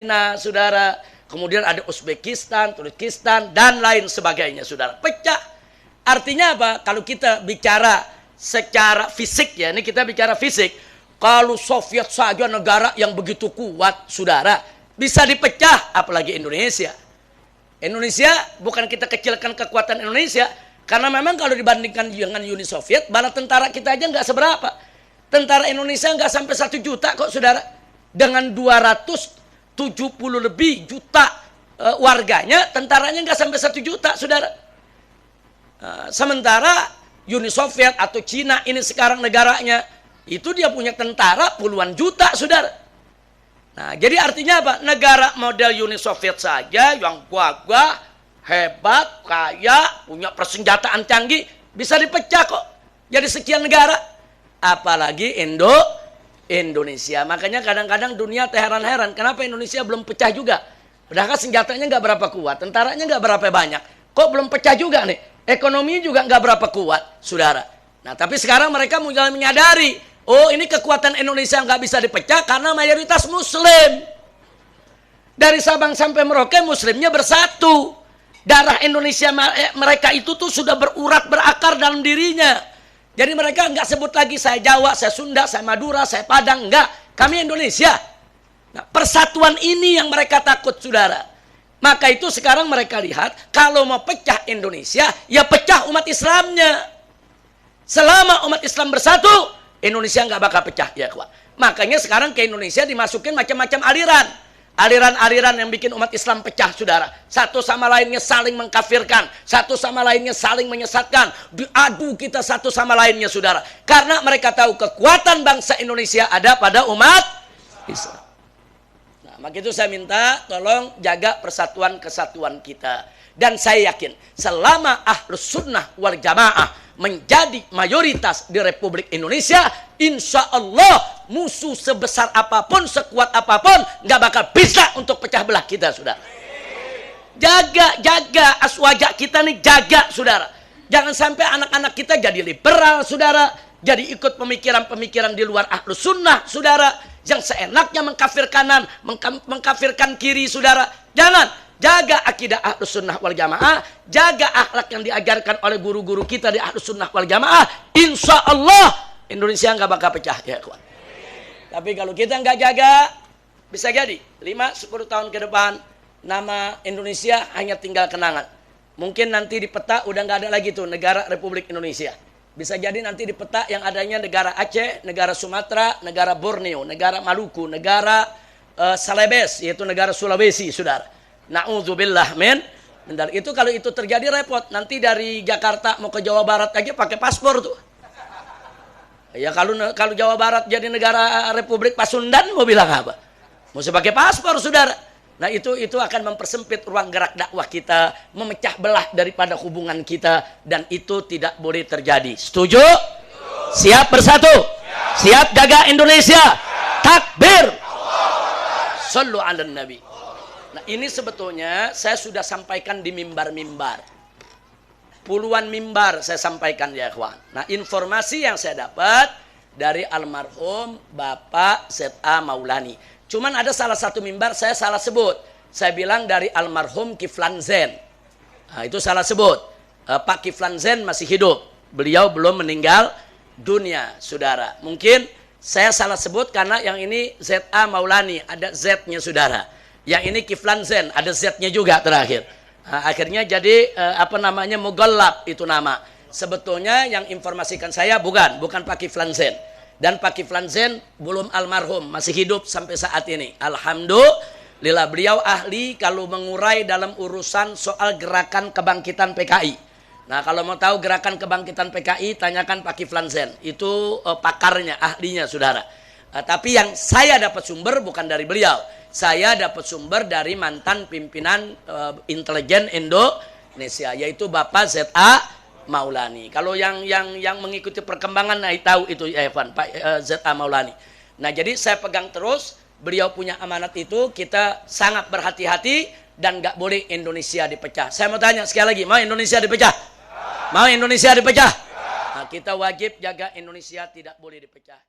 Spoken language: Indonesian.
Nah, saudara, kemudian ada Uzbekistan, Turkistan, dan lain sebagainya, saudara. Pecah. Artinya apa? Kalau kita bicara secara fisik, ya, ini kita bicara fisik. Kalau Soviet saja negara yang begitu kuat, saudara, bisa dipecah, apalagi Indonesia. Indonesia, bukan kita kecilkan kekuatan Indonesia, karena memang kalau dibandingkan dengan Uni Soviet, bala tentara kita aja nggak seberapa. Tentara Indonesia nggak sampai 1 juta kok, saudara. Dengan 270 lebih juta warganya, tentaranya nggak sampai 1 juta, saudara. Sementara Uni Soviet atau Cina ini sekarang negaranya, itu dia punya tentara puluhan juta, saudara. Nah, jadi artinya apa? Negara model Uni Soviet saja yang gagah, hebat, kaya, punya persenjataan canggih, bisa dipecah kok. Jadi sekian negara. Apalagi Indonesia. Makanya kadang-kadang dunia heran-heran, kenapa Indonesia belum pecah juga? Padahal senjatanya nggak berapa kuat, tentaranya nggak berapa banyak. Kok belum pecah juga nih? Ekonomi juga nggak berapa kuat, saudara. Nah, tapi sekarang mereka mulai menyadari, oh, ini kekuatan Indonesia nggak bisa dipecah karena mayoritas Muslim. Dari Sabang sampai Merauke Muslimnya bersatu. Darah Indonesia mereka itu tuh sudah berurat, berakar dalam dirinya. Jadi mereka nggak sebut lagi saya Jawa, saya Sunda, saya Madura, saya Padang. Enggak, kami Indonesia. Nah, persatuan ini yang mereka takut, saudara. Maka itu sekarang mereka lihat, kalau mau pecah Indonesia, ya pecah umat Islamnya. Selama umat Islam bersatu, Indonesia nggak bakal pecah, ya kawan. Makanya sekarang ke Indonesia dimasukin macam-macam aliran. Aliran-aliran yang bikin umat Islam pecah, saudara. Satu sama lainnya saling mengkafirkan. Satu sama lainnya saling menyesatkan. Diadu kita satu sama lainnya, saudara. Karena mereka tahu kekuatan bangsa Indonesia ada pada umat Islam. Nah, maka itu saya minta tolong jaga persatuan kesatuan kita. Dan saya yakin selama Ahlus Sunnah wal Jamaah menjadi mayoritas di Republik Indonesia, insya Allah musuh sebesar apapun, sekuat apapun, nggak bakal bisa untuk pecah belah kita, saudara. Jaga aswaja kita nih, jaga, saudara. Jangan sampai anak-anak kita jadi liberal, saudara. Jadi ikut pemikiran-pemikiran di luar Ahlus Sunnah, saudara. Yang seenaknya mengkafir kanan, mengkafirkan kiri, saudara. Jangan. Jaga akidah Ahlus Sunnah wal Jamaah, jaga akhlak yang diajarkan oleh guru-guru kita di Ahlus Sunnah wal Jamaah. Insya Allah Indonesia nggak bakal pecah, ya kawan. Tapi kalau kita nggak jaga, bisa jadi 5-10 tahun ke depan nama Indonesia hanya tinggal kenangan. Mungkin nanti di peta udah nggak ada lagi tuh negara Republik Indonesia. Bisa jadi nanti di peta yang adanya negara Aceh, negara Sumatera, negara Borneo, negara Maluku, negara Celebes, yaitu negara Sulawesi, saudara. Na'udzubillah min. Dan itu kalau itu terjadi repot. Nanti dari Jakarta mau ke Jawa Barat aja pakai paspor tuh. Ya kalau Jawa Barat jadi negara Republik Pasundan mau bilang apa? Mesti pakai paspor, saudara. Nah, itu akan mempersempit ruang gerak dakwah kita, memecah belah daripada hubungan kita, dan itu tidak boleh terjadi. Setuju? Siap bersatu? Siap jaga Indonesia? Takbir. Sallu 'alan Nabi. Nah, ini sebetulnya saya sudah sampaikan di mimbar-mimbar. Puluhan mimbar saya sampaikan, ya kawan. Nah, informasi yang saya dapat dari almarhum Bapak Z.A. Maulani. Cuman ada salah satu mimbar saya salah sebut. Saya bilang dari almarhum Kiflan Zain. Nah, itu salah sebut. Pak Kiflan Zain masih hidup. Beliau belum meninggal dunia, saudara. Mungkin saya salah sebut karena yang ini Z.A. Maulani. Ada Z-nya, saudara. Yang ini Kiflan Zain, ada Z-nya juga terakhir. Nah, akhirnya jadi Mugallab itu nama. Sebetulnya yang informasikan saya bukan Pak Kiflan Zain. Dan Pak Kiflan Zain belum almarhum, masih hidup sampai saat ini. Alhamdulillah, beliau ahli kalau mengurai dalam urusan soal gerakan kebangkitan PKI. Nah, kalau mau tahu gerakan kebangkitan PKI, tanyakan Pak Kiflan Zain. Itu pakarnya, ahlinya, saudara. Tapi yang saya dapat sumber bukan dari beliau. Saya dapat sumber dari mantan pimpinan intelijen Indonesia, yaitu Bapak Z.A. Maulani. Kalau yang mengikuti perkembangan, nah, tahu itu Evan, Pak Z.A. Maulani. Nah, jadi saya pegang terus, beliau punya amanat itu, kita sangat berhati-hati dan nggak boleh Indonesia dipecah. Saya mau tanya sekali lagi, mau Indonesia dipecah? Mau Indonesia dipecah? Nah, kita wajib jaga Indonesia, tidak boleh dipecah.